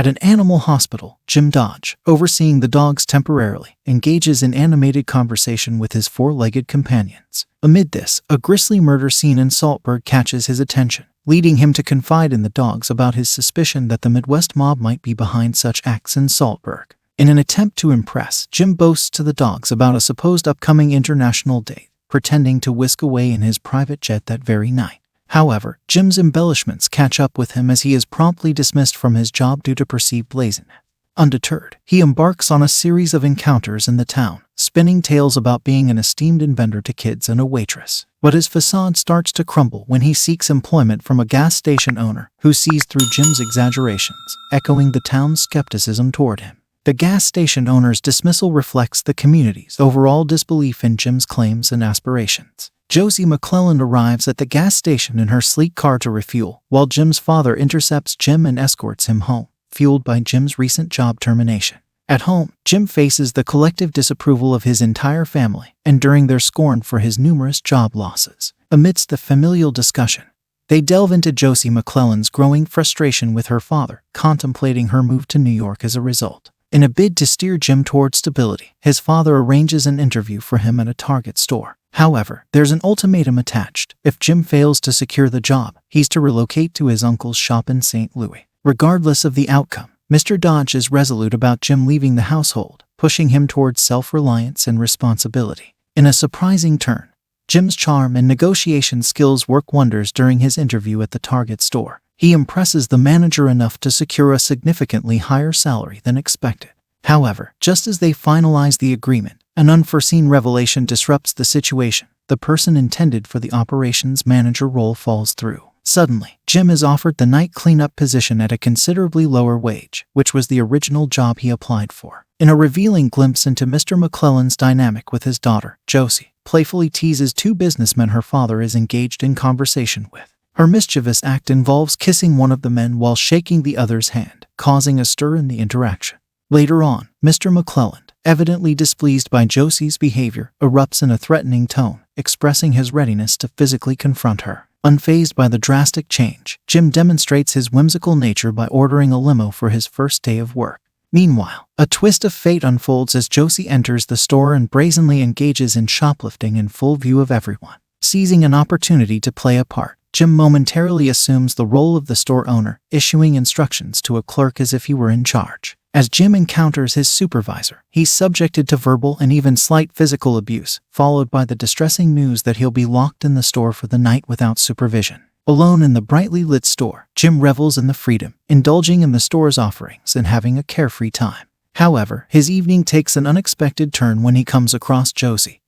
At an animal hospital, Jim Dodge, overseeing the dogs temporarily, engages in animated conversation with his four-legged companions. Amid this, a grisly murder scene in Saltburg catches his attention, leading him to confide in the dogs about his suspicion that the Midwest mob might be behind such acts in Saltburg. In an attempt to impress, Jim boasts to the dogs about a supposed upcoming international date, pretending to whisk away in his private jet that very night. However, Jim's embellishments catch up with him as he is promptly dismissed from his job due to perceived laziness. Undeterred, he embarks on a series of encounters in the town, spinning tales about being an esteemed inventor to kids and a waitress. But his facade starts to crumble when he seeks employment from a gas station owner who sees through Jim's exaggerations, echoing the town's skepticism toward him. The gas station owner's dismissal reflects the community's overall disbelief in Jim's claims and aspirations. Josie McClelland arrives at the gas station in her sleek car to refuel, while Jim's father intercepts Jim and escorts him home, fueled by Jim's recent job termination. At home, Jim faces the collective disapproval of his entire family, enduring their scorn for his numerous job losses. Amidst the familial discussion, they delve into Josie McClelland's growing frustration with her father, contemplating her move to New York as a result. In a bid to steer Jim toward stability, his father arranges an interview for him at a Target store. However, there's an ultimatum attached. If Jim fails to secure the job, he's to relocate to his uncle's shop in St. Louis. Regardless of the outcome, Mr. Dodge is resolute about Jim leaving the household, pushing him towards self-reliance and responsibility. In a surprising turn, Jim's charm and negotiation skills work wonders during his interview at the Target store. He impresses the manager enough to secure a significantly higher salary than expected. However, just as they finalize the agreement, an unforeseen revelation disrupts the situation. The person intended for the operations manager role falls through. Suddenly, Jim is offered the night cleanup position at a considerably lower wage, which was the original job he applied for. In a revealing glimpse into Mr. McClelland's dynamic with his daughter, Josie playfully teases two businessmen her father is engaged in conversation with. Her mischievous act involves kissing one of the men while shaking the other's hand, causing a stir in the interaction. Later on, Mr. McClelland, evidently displeased by Josie's behavior, erupts in a threatening tone, expressing his readiness to physically confront her. Unfazed by the drastic change, Jim demonstrates his whimsical nature by ordering a limo for his first day of work. Meanwhile, a twist of fate unfolds as Josie enters the store and brazenly engages in shoplifting in full view of everyone. Seizing an opportunity to play a part, Jim momentarily assumes the role of the store owner, issuing instructions to a clerk as if he were in charge. As Jim encounters his supervisor, he's subjected to verbal and even slight physical abuse, followed by the distressing news that he'll be locked in the store for the night without supervision. Alone in the brightly lit store, Jim revels in the freedom, indulging in the store's offerings and having a carefree time. However, his evening takes an unexpected turn when he comes across Josie,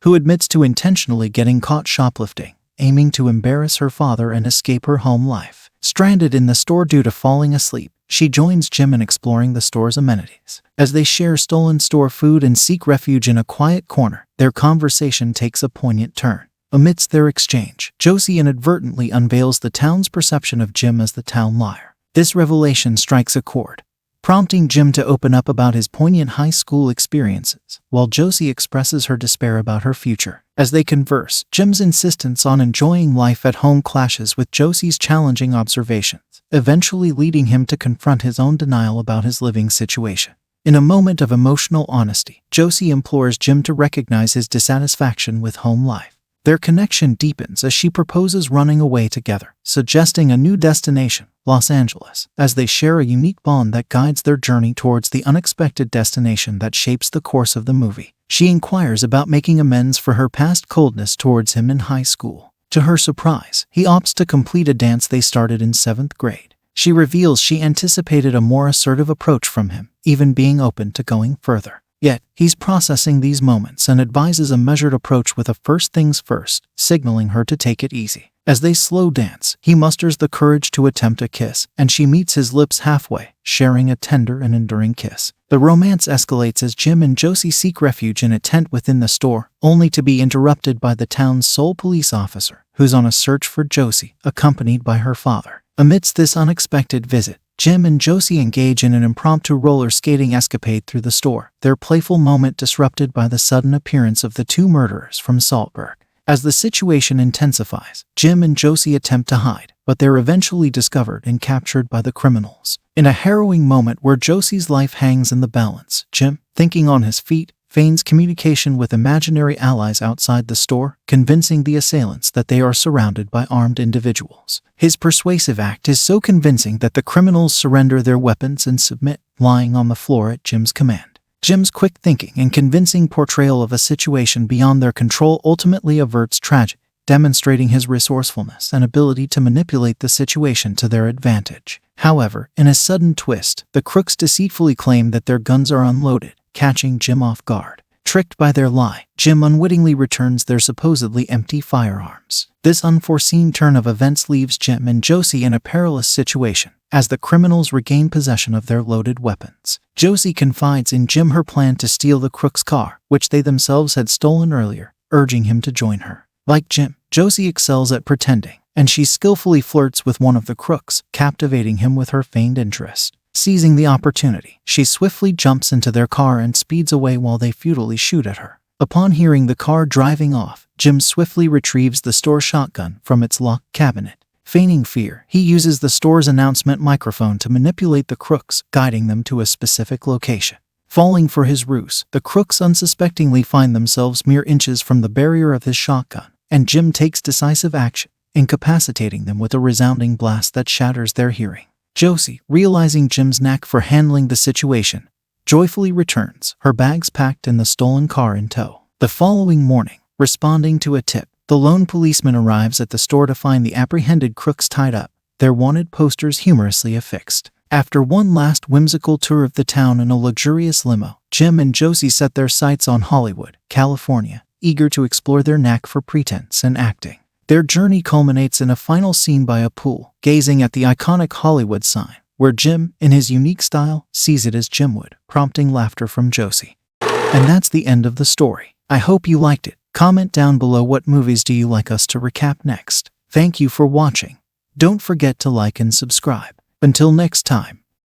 who admits to intentionally getting caught shoplifting, aiming to embarrass her father and escape her home life. Stranded in the store due to falling asleep, she joins Jim in exploring the store's amenities. As they share stolen store food and seek refuge in a quiet corner, their conversation takes a poignant turn. Amidst their exchange, Josie inadvertently unveils the town's perception of Jim as the town liar. This revelation strikes a chord, prompting Jim to open up about his poignant high school experiences, while Josie expresses her despair about her future. As they converse, Jim's insistence on enjoying life at home clashes with Josie's challenging observations, eventually leading him to confront his own denial about his living situation. In a moment of emotional honesty, Josie implores Jim to recognize his dissatisfaction with home life. Their connection deepens as she proposes running away together, suggesting a new destination, Los Angeles, as they share a unique bond that guides their journey towards the unexpected destination that shapes the course of the movie. She inquires about making amends for her past coldness towards him in high school. To her surprise, he opts to complete a dance they started in 7th grade. She reveals she anticipated a more assertive approach from him, even being open to going further. Yet, he's processing these moments and advises a measured approach with a first things first, signaling her to take it easy. As they slow dance, he musters the courage to attempt a kiss, and she meets his lips halfway, sharing a tender and enduring kiss. The romance escalates as Jim and Josie seek refuge in a tent within the store, only to be interrupted by the town's sole police officer, who's on a search for Josie, accompanied by her father. Amidst this unexpected visit, Jim and Josie engage in an impromptu roller skating escapade through the store, their playful moment disrupted by the sudden appearance of the two murderers from Saltburg. As the situation intensifies, Jim and Josie attempt to hide, but they're eventually discovered and captured by the criminals. In a harrowing moment where Josie's life hangs in the balance, Jim, thinking on his feet, feigns communication with imaginary allies outside the store, convincing the assailants that they are surrounded by armed individuals. His persuasive act is so convincing that the criminals surrender their weapons and submit, lying on the floor at Jim's command. Jim's quick thinking and convincing portrayal of a situation beyond their control ultimately averts tragedy, demonstrating his resourcefulness and ability to manipulate the situation to their advantage. However, in a sudden twist, the crooks deceitfully claim that their guns are unloaded, catching Jim off guard. Tricked by their lie, Jim unwittingly returns their supposedly empty firearms. This unforeseen turn of events leaves Jim and Josie in a perilous situation, as the criminals regain possession of their loaded weapons. Josie confides in Jim her plan to steal the crook's car, which they themselves had stolen earlier, urging him to join her. Like Jim, Josie excels at pretending, and she skillfully flirts with one of the crooks, captivating him with her feigned interest. Seizing the opportunity, she swiftly jumps into their car and speeds away while they futilely shoot at her. Upon hearing the car driving off, Jim swiftly retrieves the store shotgun from its locked cabinet. Feigning fear, he uses the store's announcement microphone to manipulate the crooks, guiding them to a specific location. Falling for his ruse, the crooks unsuspectingly find themselves mere inches from the barrier of his shotgun, and Jim takes decisive action, incapacitating them with a resounding blast that shatters their hearing. Josie, realizing Jim's knack for handling the situation, joyfully returns, her bags packed and the stolen car in tow. The following morning, responding to a tip, the lone policeman arrives at the store to find the apprehended crooks tied up, their wanted posters humorously affixed. After one last whimsical tour of the town in a luxurious limo, Jim and Josie set their sights on Hollywood, California, eager to explore their knack for pretense and acting. Their journey culminates in a final scene by a pool, gazing at the iconic Hollywood sign, where Jim, in his unique style, sees it as Jim would, prompting laughter from Josie. And that's the end of the story. I hope you liked it. Comment down below what movies do you like us to recap next. Thank you for watching. Don't forget to like and subscribe. Until next time.